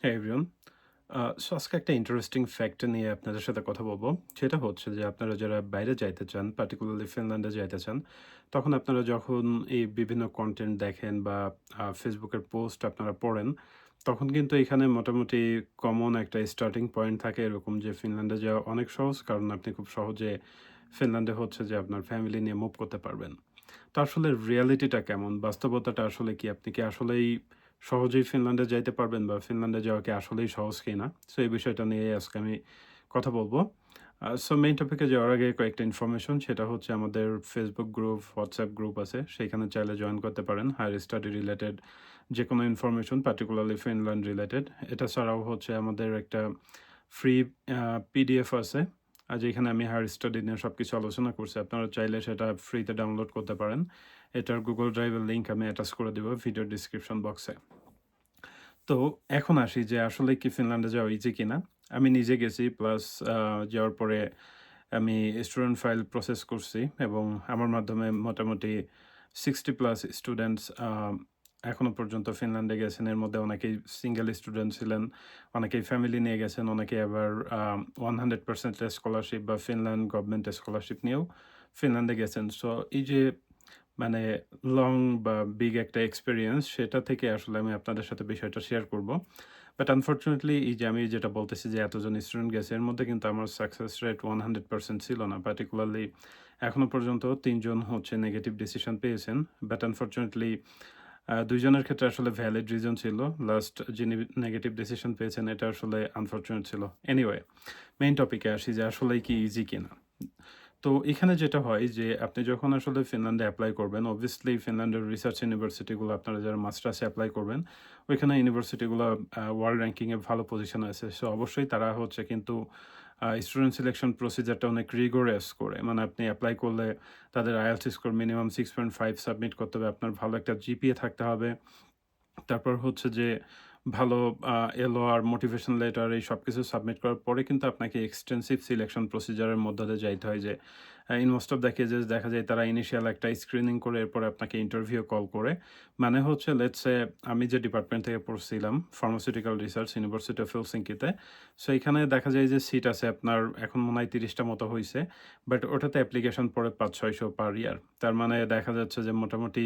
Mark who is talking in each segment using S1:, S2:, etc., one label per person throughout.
S1: হ্যাঁ everyone. So আজকে একটা ইন্টারেস্টিং ফ্যাক্ট নিয়ে আপনাদের সাথে কথা বলব। সেটা হচ্ছে যে আপনারা যারা বাইরে যাইতে চান, পার্টিকুলারলি ফিনল্যান্ডে যাইতে চান, তখন আপনারা যখন এই বিভিন্ন কনটেন্ট দেখেন বা Facebook এর পোস্ট আপনারা পড়েন, তখন কিন্তু এখানে মোটামুটি কমন একটা স্টার্টিং পয়েন্ট থাকে এরকম যে ফিনল্যান্ডে যাওয়া অনেক সহজ। কারণ আপনি খুব সহজে ফিনল্যান্ডে হচ্ছে যে আপনার ফ্যামিলি নিয়ে মুভ করতে পারবেন। তো আসলে রিয়ালিটিটা কেমন? বাস্তবতাটা আসলে কি? আপনি কি আসলেই সহজেই ফিনল্যান্ডে যাইতে পারবেন বা ফিনল্যান্ডে যাওয়া কি আসলেই সহজ কিনা? সো এই বিষয়টা নিয়ে আজকে আমি কথা বলব। সো মেইন টপিকে যাওয়ার আগে কয়েকটা ইনফরমেশন সেটা হচ্ছে আমাদের Facebook গ্রুপ, WhatsApp গ্রুপ আছে। সেখানে চাইলে জয়েন করতে পারেন। হায়ার স্টাডি রিলেটেড যেকোনো ইনফরমেশন পার্টিকুলারলি ফিনল্যান্ড রিলেটেড। এটা ছাড়াও হচ্ছে আমাদের একটা ফ্রি আ পিডিএফ আছে। যেখানে আমি হায়ার স্টাডি নিয়ে সবকিছু আলোচনা করছি। আপনারা চাইলে সেটা ফ্রিতে ডাউনলোড করতে পারেন। এটার Google Drive এর লিংক আমি অ্যাটাচ করে দিব ভিডিও ডেসক্রিপশন বক্সে। তো এখন আসি যে আসলে কি ফিনল্যান্ডে যাওয়া ইজি কিনা? আমি নিজে গেছি প্লাস আ যাওয়ার পরে আমি স্টুডেন্ট ফাইল প্রসেস করছি এবং আমার মাধ্যমে মোটামুটি 60 প্লাস স্টুডেন্টস এখনো পর্যন্ত ফিনল্যান্ডে গেছেন। এর মধ্যে অনেকেই সিঙ্গেল স্টুডেন্ট ছিলেন, অনেকেই ফ্যামিলি নিয়ে গেছেন, অনেকেই আবার 100% স্কলারশিপ বা ফিনল্যান্ড গভর্নমেন্ট স্কলারশিপ নিয়েও ফিনল্যান্ডে গেছেন। সো এই যে মানে লং বা বিগ একটা এক্সপেরিয়েন্স সেটা থেকে আসলে আমি আপনাদের সাথে বিষয়টা শেয়ার করব। বাট আনফরচুনেটলি এই যে আমি যেটা বলতেছি যে এতজন স্টুডেন্ট গেছে এর মধ্যে কিন্তু আমার সাকসেস রেট 100% ছিল না। পার্টিকুলারলি এখনো পর্যন্ত ৩ জন হচ্ছে নেগেটিভ ডিসিশন পেয়েছেন। বাট আনফরচুনেটলি ২ জনের ক্ষেত্রে আসলে ভ্যালিড রিজন ছিল। লাস্ট যিনি নেগেটিভ ডিসিশন পেয়েছেন এটা আসলে আনফরচুনেট ছিল। এনিওয়ে মেইন টপিকে আসি যে আসলেই কি ইজি কিনা? তো এখানে যেটা হয় যে আপনি যখন আসলে ফিনল্যান্ডে এপ্লাই করবেন, obviously ফিনল্যান্ডের রিসার্চ ইউনিভার্সিটিগুলো আপনারা যারা মাস্টার্সে এপ্লাই করবেন, ওইখানে ইউনিভার্সিটিগুলো ওয়ার্ল্ড র্যাঙ্কিং এ ভালো পজিশনে আছে। সো অবশ্যই তারা হচ্ছে কিন্তু স্টুডেন্ট সিলেকশন প্রসিজারটা অনেক rigorous করে। মানে আপনি এপ্লাই করলে তাদের IELTS স্কোর মিনিমাম 6.5 সাবমিট করতে হবে। আপনার ভালো একটা জিপিএ থাকতে হবে। তারপর হচ্ছে যে ভালো আ এলওআর, মোটিভেশন লেটার এই সবকিছু সাবমিট করার পরে কিন্তু আপনাকে এক্সটেনসিভ সিলেকশন প্রসিজার এর মধ্য দিয়ে যাইতে হয় যে in most of the cases দেখা যায় তারা ইনিশিয়াল একটা স্ক্রিনিং করে এরপরে আপনাকে ইন্টারভিউ কল করে। মানে হচ্ছে লেটস সে আমি যে ডিপার্টমেন্ট থেকে পড়ছিলাম ফার্মাসিউটিক্যাল রিসার্চ ইউনিভার্সিটি অফ হেলসিঙ্কিতে। সো এখানে দেখা যায় যে সিট আছে আপনার এখন মনে হয় ৩০ টা মতো হইছে। বাট ওটাতে অ্যাপ্লিকেশন পড়ে ৫০০-৬০০ পার ইয়ার। তার মানে দেখা যাচ্ছে যে মোটামুটি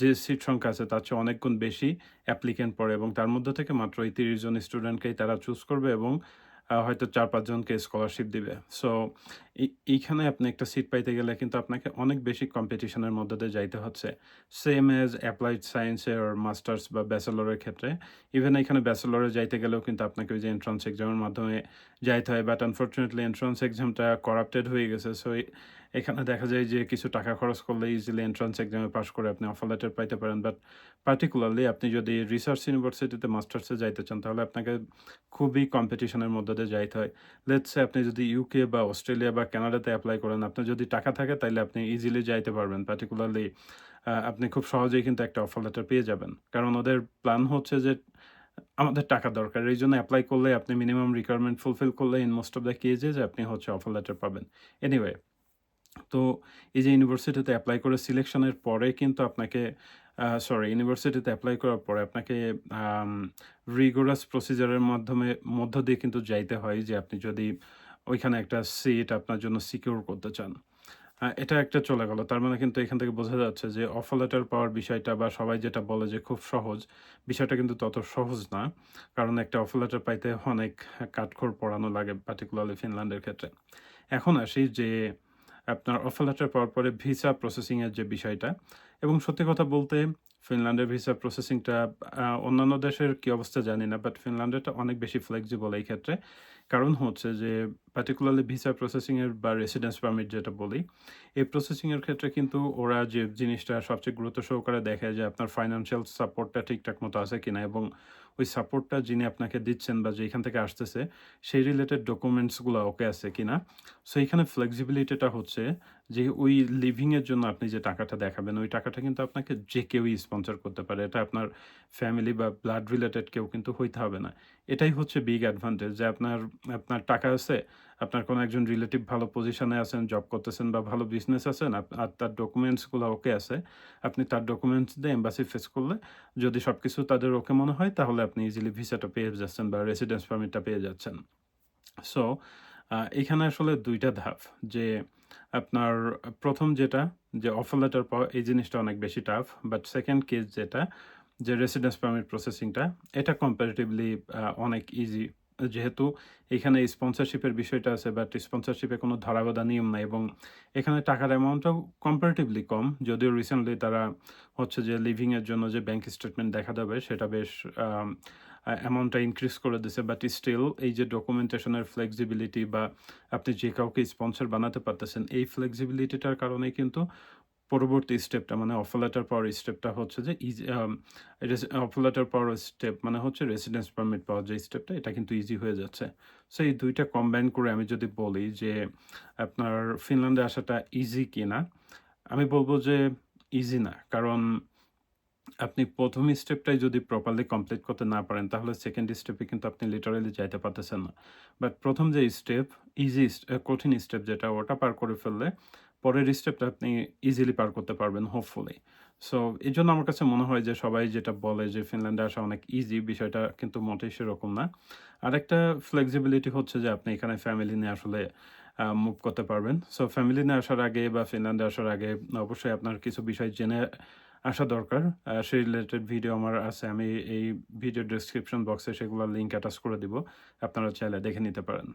S1: যে সিট সংখ্যা আছে তার চেয়ে অনেক গুণ বেশি অ্যাপ্লিক্যান্ট পড়ে এবং তার মধ্য থেকে মাত্র এই ৩০ জন স্টুডেন্টকেই তারা চুজ করবে এবং হয়তো ৪-৫ জনকে স্কলারশিপ দিবে। সো এইখানে আপনি একটা সিট পাইতে গেলে কিন্তু আপনাকে অনেক বেশি কম্পিটিশন এর মধ্য দিয়ে যাইতে হচ্ছে। সেম অ্যাজ এপ্লাইড সায়েন্স এর মাস্টার্স বা ব্যাচেলর এর ক্ষেত্রে। ইভেন এখানে ব্যাচেলর এ যাইতে গেলেও কিন্তু আপনাকে ওই যে এন্ট্রান্স এক্সামের মাধ্যমে যাইতে হয়। বাট আনফরচুনেটলি এন্ট্রান্স এক্সামটা করাপ্টেড হয়ে গেছে। সো এখানে দেখা যায় যে কিছু টাকা খরচ করলে ইজিলি এন্ট্রান্স এক্সামে পাস করে আপনি অফার লেটার পাইতে পারেন। বাট পার্টিকুলারলি আপনি যদি রিসার্চ ইউনিভার্সিটিতে মাস্টার্সে যাইতে চান তাহলে আপনাকে খুবই কম্পিটিশনের মধ্য দিয়ে যাইতে হয়। লেটস সে আপনি যদি ইউকে বা অস্ট্রেলিয়া বা কানাডাতে এপ্লাই করেন, আপনার যদি টাকা থাকে তাইলে আপনি ইজিলি যাইতে পারবেন। পার্টিকুলারলি আপনি খুব সহজেই কিন্তু একটা অফার লেটার পেয়ে যাবেন। কারণ ওদের প্ল্যান হচ্ছে যে আমাদের টাকা দরকার। এইজন্য এপ্লাই করলে আপনি মিনিমাম রিকোয়ারমেন্ট ফুলফিল করলে in most of the cases আপনি হচ্ছে অফার লেটার পাবেন। এনিওয়ে তো এই যে ইউনিভার্সিটিতে এপ্লাই করে সিলেকশনের পরে কিন্তু আপনাকে ইউনিভার্সিটিতে এপ্লাই করার পরে আপনাকে আম rigorous প্রসিজার এর মধ্য দিয়ে কিন্তু যাইতে হয় যে আপনি যদি ওইখানে একটা সিট আপনার জন্য সিকিউর করতে চান। এটা একটা চলে গেল। তার মানে কিন্তু এখান থেকে বোঝা যাচ্ছে যে অফার লেটার পাওয়ার বিষয়টা বা সবাই যেটা বলে যে খুব সহজ, বিষয়টা কিন্তু তত সহজ না। কারণ একটা অফার লেটার পাইতে অনেক কাঠখড় পোড়ানো লাগে পার্টিকুলারলি ফিনল্যান্ডের ক্ষেত্রে। এখন আসি যে আপনার অফার লেটার পাওয়ার পরে ভিসা প্রসেসিং এর যে বিষয়টা এবং সত্যি কথা বলতে ফিনল্যান্ডের ভিসা প্রসেসিংটা অন্যান্য দেশের কি অবস্থা জানি না। বাট ফিনল্যান্ডেরটা অনেক বেশি ফ্লেক্সিবল এই ক্ষেত্রে। কারণ হচ্ছে যে পার্টিকুলারলি ভিসা প্রসেসিং এর বা রেসিডেন্স পারমিট যেটা বলি, এই প্রসেসিং এর ক্ষেত্রে কিন্তু ওরা যে জিনিসটা সবচেয়ে গুরুত্ব সহকারে দেখে যে আপনার ফাইন্যান্সিয়াল সাপোর্টটা ঠিকঠাক মতো আছে কিনা এবং ওই সাপোর্টটা যিনি আপনাকে দিচ্ছেন বা যেখান থেকে আসতেছে সেই রিলেটেড ডকুমেন্টস গুলা ওকে আছে কিনা। সো এইখানে ফ্লেক্সিবিলিটিটা হচ্ছে যে ওই লিভিং এর জন্য আপনি যে টাকাটা দেখাবেন, ওই টাকাটা কিন্তু আপনাকে যে কেউই স্পন্সর করতে পারে। এটা আপনার ফ্যামিলি বা ব্লাড রিলেটেড কেউ কিন্তু হইতে হবে না। এটাই হচ্ছে বিগ অ্যাডভান্টেজ যে আপনার আপনার টাকা আছে, আপনার কোনো একজন রিলেটিভ ভালো পজিশনে আছেন, জব করতেছেন বা ভালো বিজনেস আছেন, আর তার ডকুমেন্টসগুলা ওকে আছে। আপনি তার ডকুমেন্টস দিয়ে এম্বাসি ফেস করলে যদি সবকিছু তাদের ওকে মনে হয় তাহলে আপনি ইজিলি ভিসাটা পেয়ে যাচ্ছেন বা রেসিডেন্স পারমিটটা পেয়ে যাচ্ছেন। সো এখানে আসলে ২ টা ধাপ যে আপনার ১ম যেটা যে অফার লেটার পাওয়া এই জিনিসটা অনেক বেশি টাফ। বাট 2nd কেস যেটা যে রেসিডেন্স পারমিট প্রসেসিংটা এটা কম্পারেটিভলি অনেক ইজি। যেহেতু এখানে স্পন্সরশিপের বিষয়টা আছে বাট স্পন্সরশিপে কোনো ধরাবাঁধা নিয়ম নাই এবং এখানে টাকার অ্যামাউন্টটাও কম্পারেটিভলি কম। যদিও রিসেন্টলি তারা হচ্ছে যে লিভিং এর জন্য যে ব্যাংক স্টেটমেন্ট দেখাতে হবে সেটা বেশ আম অ্যামাউন্টটা ইনক্রিজ করে দিছে। বাট স্টিল এই যে ডকুমেন্টেশন এর ফ্লেক্সিবিলিটি বা আপনি যে কাউকে স্পন্সর বানাতে পারতেছেন, এই ফ্লেক্সিবিলিটিটার কারণেই কিন্তু পরবর্তী স্টেপটা মানে অফার লেটার পাওয়ার স্টেপটা হচ্ছে যে ইজি অফার লেটার পাওয়ার স্টেপ মানে হচ্ছে রেসিডেন্স পারমিট পাওয়ার যে স্টেপটা এটা কিন্তু ইজি হয়ে যাচ্ছে। সো এই ২ টা কম্বাইন করে আমি যদি বলি যে আপনার ফিনল্যান্ডে আসাটা ইজি কিনা? আমি বলব যে ইজি না। কারণ আপনি ১ম স্টেপটাই যদি প্রপারলি কমপ্লিট করতে না পারেন, তাহলে 2nd স্টেপে কিন্তু আপনি লিটারালি যাইতে পারতেছেন না। বাট ১ম যে স্টেপ, কঠিন স্টেপ যেটা, ওটা পার করে ফেললে পরের স্টেপটা আপনি ইজিলি পার করতে পারবেন হোপফুলি। সো এজন্য আমার কাছে মনে হয় যে সবাই যেটা বলে যে ফিনল্যান্ডে আসা অনেক ইজি, বিষয়টা কিন্তু মোটেই সেরকম না। আরেকটা ফ্লেক্সিবিলিটি হচ্ছে যে আপনি এখানে ফ্যামিলি নিয়ে আসলে মুভ করতে পারবেন। সো ফ্যামিলি নিয়ে আসার আগে বা ফিনল্যান্ডে আসার আগে অবশ্যই আপনার কিছু বিষয় জেনে আসা দরকার। সেই রিলেটেড ভিডিও আমার আছে। আমি এই ভিডিও ডেসক্রিপশন বক্সে সেগুলোর লিংক অ্যাটাচ করে দিব। আপনারা চাইলে দেখে নিতে পারেন।